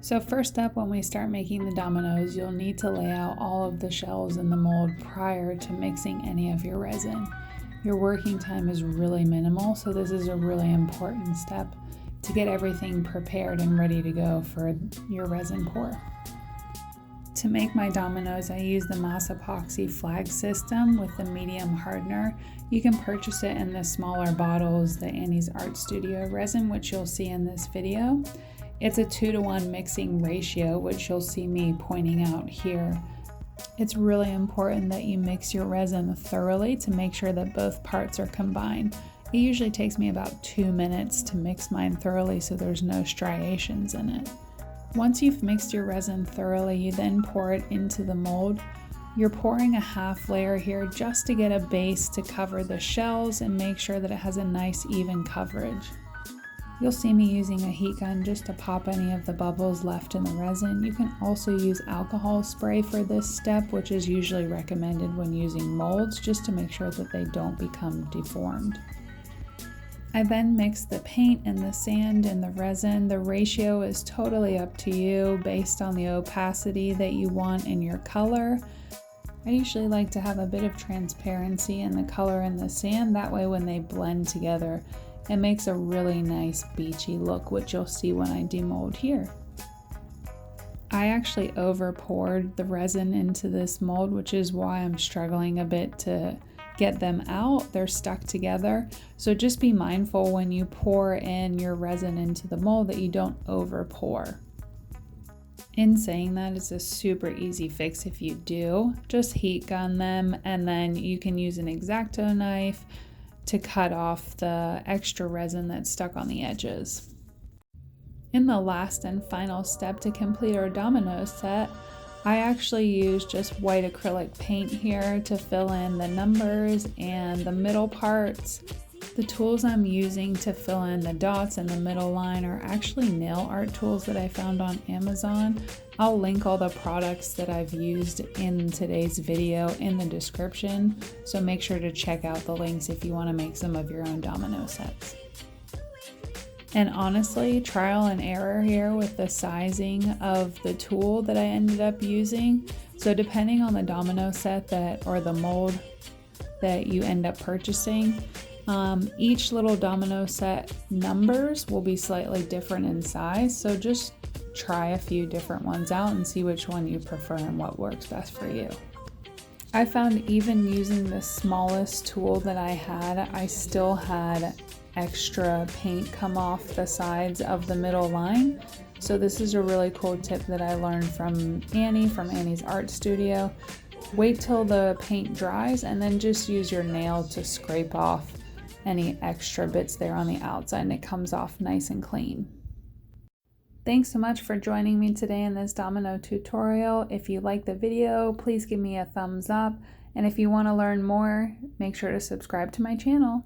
So first up, when we start making the dominoes, you'll need to lay out all of the shells in the mold prior to mixing any of your resin. Your working time is really minimal, so this is a really important step to get everything prepared and ready to go for your resin pour. To make my dominoes, I use the Mass Epoxy flag system with the medium hardener. You can purchase it in the smaller bottles, the Annie's Art Studio resin, which you'll see in this video. It's a 2-to-1 mixing ratio, which you'll see me pointing out here. It's really important that you mix your resin thoroughly to make sure that both parts are combined. It usually takes me about 2 minutes to mix mine thoroughly so there's no striations in it. Once you've mixed your resin thoroughly, you then pour it into the mold. You're pouring a half layer here just to get a base to cover the shells and make sure that it has a nice even coverage. You'll see me using a heat gun just to pop any of the bubbles left in the resin. You can also use alcohol spray for this step, which is usually recommended when using molds, just to make sure that they don't become deformed. I then mix the paint and the sand and the resin. The ratio is totally up to you based on the opacity that you want in your color. I usually like to have a bit of transparency in the color and the sand. That way when they blend together, it makes a really nice beachy look, which you'll see when I demold here. I actually over poured the resin into this mold, which is why I'm struggling a bit to get them out. They're stuck together. So just be mindful when you pour in your resin into the mold that you don't over pour. In saying that, it's a super easy fix if you do. Just heat gun them, and then you can use an X-Acto knife to cut off the extra resin that's stuck on the edges. In the last and final step to complete our domino set, I actually use just white acrylic paint here to fill in the numbers and the middle parts. The tools I'm using to fill in the dots and the middle line are actually nail art tools that I found on Amazon. I'll link all the products that I've used in today's video in the description, so make sure to check out the links if you want to make some of your own domino sets. And honestly, trial and error here with the sizing of the tool that I ended up using. So depending on the domino set or the mold that you end up purchasing, each little domino set numbers will be slightly different in size. So just try a few different ones out and see which one you prefer and what works best for you. I found even using the smallest tool that I had, I still had extra paint come off the sides of the middle line. So this is a really cool tip that I learned from Annie from Annie's Art Studio. Wait till the paint dries and then just use your nail to scrape off any extra bits there on the outside, and it comes off nice and clean. Thanks so much for joining me today in this domino tutorial. If you like the video, please give me a thumbs up. And if you want to learn more, make sure to subscribe to my channel.